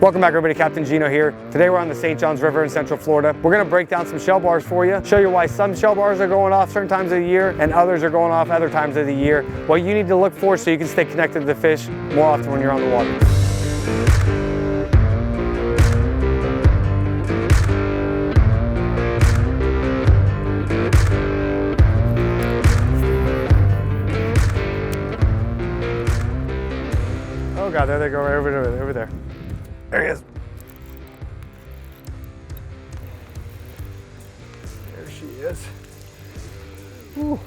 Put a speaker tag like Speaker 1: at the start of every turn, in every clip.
Speaker 1: Welcome back everybody, Captain Gino here. Today we're on the St. Johns River in Central Florida. We're gonna break down some shell bars for you, show you why some shell bars are going off certain times of the year and others are going off other times of the year. What you need to look for so you can stay connected to the fish more often when you're on the water. Oh God, there they go, right over there. There he is. There she is. Ooh.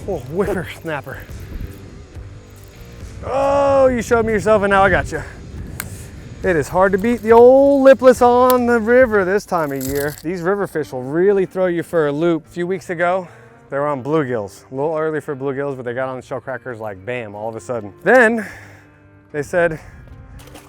Speaker 1: Oh, whippersnapper. Oh, you showed me yourself and now I got you. It is hard to beat the old lipless on the river this time of year. These river fish will really throw you for a loop. A few weeks ago, they were on bluegills. A little early for bluegills, but they got on the shell crackers like bam, all of a sudden. Then they said,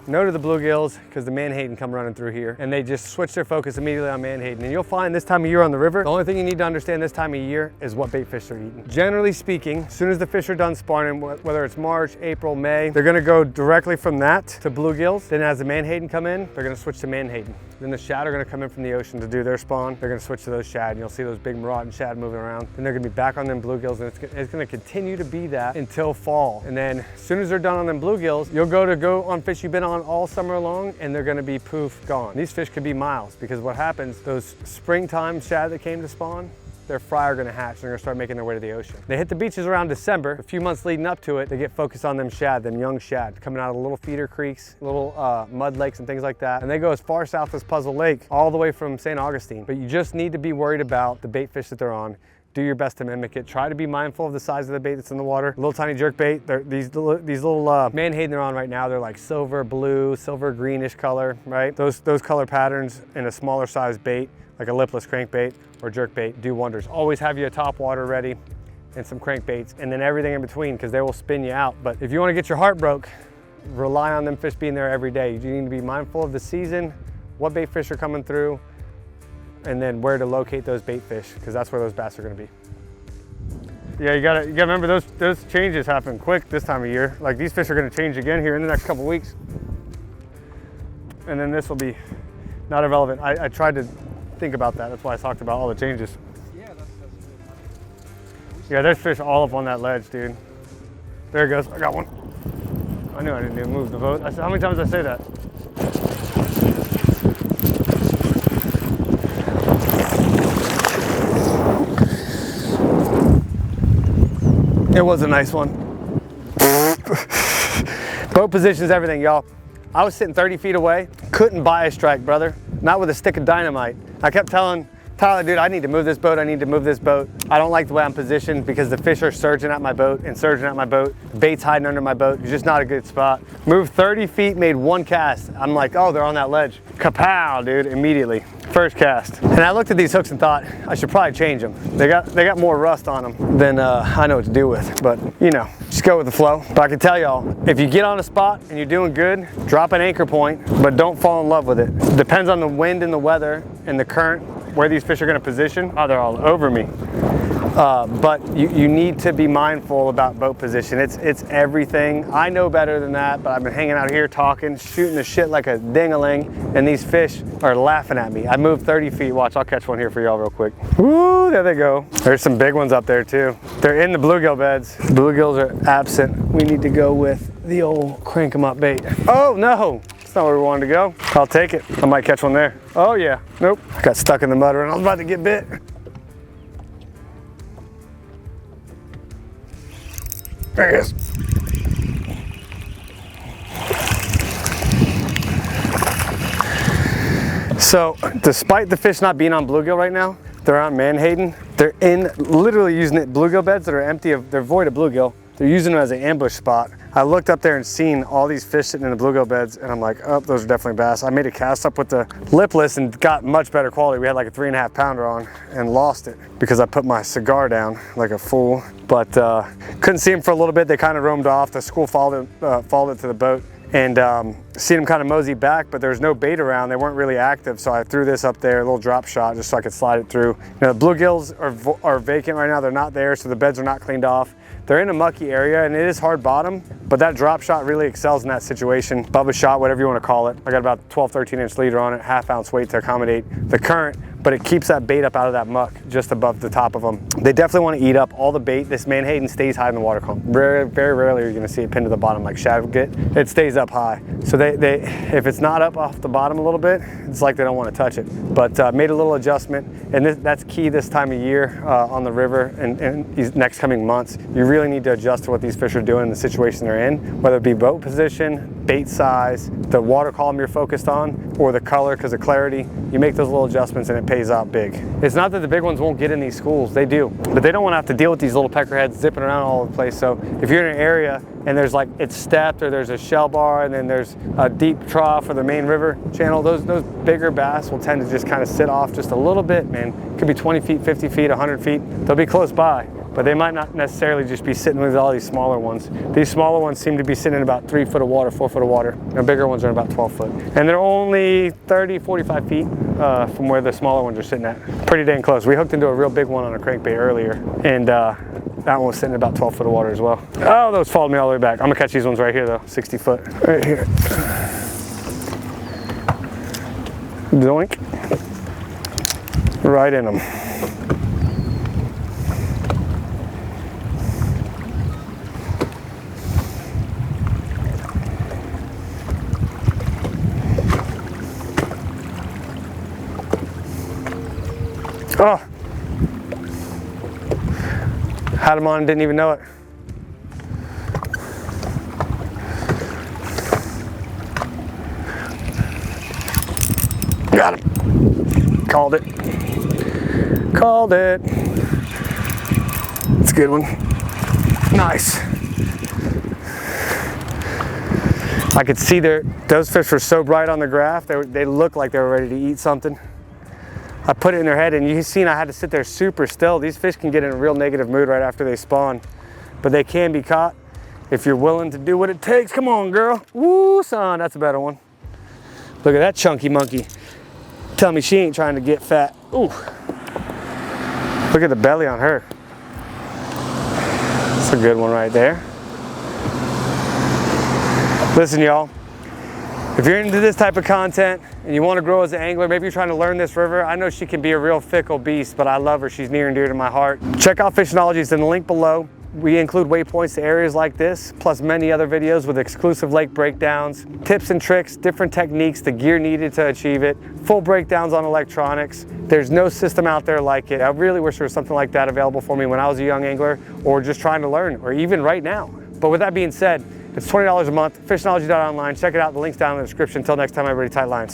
Speaker 1: no to the bluegills because the menhaden come running through here, and they just switch their focus immediately on menhaden. And you'll find this time of year on the river, the only thing you need to understand this time of year is what bait fish they're eating. Generally speaking, as soon as the fish are done spawning, whether it's March, April, May, they're gonna go directly from that to bluegills. Then as the menhaden come in, they're gonna switch to menhaden. Then the shad are gonna come in from the ocean to do their spawn. They're gonna switch to those shad, and you'll see those big marauding shad moving around. Then they're gonna be back on them bluegills, and it's gonna continue to be that until fall. And then as soon as they're done on them bluegills, you'll go on fish you've been on all summer long, and they're gonna be poof, gone. These fish could be miles, because what happens, those springtime shad that came to spawn, their fry are gonna hatch and they're gonna start making their way to the ocean. They hit the beaches around December. A few months leading up to it, they get focused on them shad, them young shad, coming out of little feeder creeks, little mud lakes and things like that. And they go as far south as Puzzle Lake, all the way from St. Augustine. But you just need to be worried about the bait fish that they're on. Do your best to mimic it. Try to be mindful of the size of the bait that's in the water. Little tiny jerk bait. These little menhaden they're on right now, they're like silver blue, silver greenish color, right? Those color patterns in a smaller size bait, like a lipless crankbait or jerk bait, do wonders. Always have your top water ready and some crankbaits, and then everything in between, because they will spin you out. But if you want to get your heart broke, rely on them fish being there every day. You need to be mindful of the season, what bait fish are coming through, and then where to locate those bait fish, because that's where those bass are going to be. Yeah, you gotta remember those changes happen quick this time of year. Like these fish are going to change again here in the next couple weeks, and then this will be not irrelevant. I tried to think about that. That's why I talked about all the changes.
Speaker 2: Yeah, that's good.
Speaker 1: Yeah, there's fish all up on that ledge, dude. There it goes. I got one. I knew I didn't even move the boat. I said, how many times did I say that? It was a nice one. Boat position is everything, y'all. I was sitting 30 feet away, couldn't buy a strike, brother. Not with a stick of dynamite. I kept telling Tyler, dude, I need to move this boat, I need to move this boat. I don't like the way I'm positioned because the fish are surging at my boat and surging at my boat. Bait's hiding under my boat, it's just not a good spot. Moved 30 feet, made one cast. I'm like, oh, they're on that ledge. Kapow, dude, immediately. First cast. And I looked at these hooks and thought, I should probably change them. They got more rust on them than I know what to do with, but you know, just go with the flow. But I can tell y'all, if you get on a spot and you're doing good, drop an anchor point, but don't fall in love with it. Depends on the wind and the weather and the current, where these fish are gonna position. Oh, they're all over me. But you need to be mindful about boat position. It's everything. I know better than that, but I've been hanging out here talking, shooting the shit like a ding-a-ling, and these fish are laughing at me. I moved 30 feet. Watch, I'll catch one here for y'all real quick. Woo, there they go. There's some big ones up there too. They're in the bluegill beds. Bluegills are absent. We need to go with the old crank 'em up bait. Oh no, that's not where we wanted to go. I'll take it. I might catch one there. Oh yeah, nope. I got stuck in the mud and I was about to get bit. There he is. So, despite the fish not being on bluegill right now, they're on menhaden. They're literally using bluegill beds that are empty they're void of bluegill. They're using them as an ambush spot. I looked up there and seen all these fish sitting in the bluegill beds, and I'm like, oh, those are definitely bass. I made a cast up with the lipless and got much better quality. We had like a 3.5 pounder on and lost it because I put my cigar down like a fool. But couldn't see them for a little bit. They kind of roamed off. The school followed it to the boat. And seen them kind of mosey back, but there's no bait around. They weren't really active, so I threw this up there, a little drop shot, just so I could slide it through. You know, the bluegills are vacant right now. They're not there, so the beds are not cleaned off. They're in a mucky area, and it is hard bottom, but that drop shot really excels in that situation. Bubba shot, whatever you want to call it. I got about 12, 13-inch leader on it, half-ounce weight to accommodate the current, but it keeps that bait up out of that muck just above the top of them. They definitely want to eat up all the bait. This Menhaden stays high in the water column. Very, very rarely are you going to see it pinned to the bottom like Shadowgit. It stays up high. So if it's not up off the bottom a little bit, it's like they don't want to touch it. But made a little adjustment, and that's key this time of year on the river and these next coming months. You really need to adjust to what these fish are doing in the situation they're in, whether it be boat position, bait size, the water column you're focused on, or the color because of clarity. You make those little adjustments and it pays out big. It's not that the big ones won't get in these schools, they do, but they don't want to have to deal with these little peckerheads zipping around all over the place. So if you're in an area and there's like, it's stepped, or there's a shell bar, and then there's a deep trough or the main river channel, those bigger bass will tend to just kind of sit off just a little bit, man. Could be 20 feet, 50 feet, 100 feet. They'll be close by, but they might not necessarily just be sitting with all these smaller ones. These smaller ones seem to be sitting in about 3 foot of water, 4 foot of water. The bigger ones are about 12 foot. And they're only 30, 45 feet from where the smaller ones are sitting at. Pretty dang close. We hooked into a real big one on a crankbait earlier, and that one was sitting in about 12 foot of water as well. Oh, those followed me all the way back. I'm gonna catch these ones right here though, 60 foot. Right here. Doink. Right in them. Oh, had him on and didn't even know it. Got him. Called it. Called it. It's a good one. Nice. I could see those fish were so bright on the graph, they looked like they were ready to eat something. I put it in their head, and you've seen I had to sit there super still. These fish can get in a real negative mood right after they spawn, but they can be caught if you're willing to do what it takes. Come on, girl. Woo, son, that's a better one. Look at that chunky monkey. Tell me she ain't trying to get fat. Ooh. Look at the belly on her. That's a good one right there. Listen, y'all. If you're into this type of content and you want to grow as an angler, maybe you're trying to learn this river, I know she can be a real fickle beast, but I love her. She's near and dear to my heart. Check out Fishnologies in the link below. We include waypoints to areas like this, plus many other videos with exclusive lake breakdowns, tips and tricks, different techniques, the gear needed to achieve it, full breakdowns on electronics. There's no system out there like it. I really wish there was something like that available for me when I was a young angler, or just trying to learn, or even right now. But with that being said, it's $20 a month, fishnology.online. Check it out, the link's down in the description. Until next time, everybody, tight lines.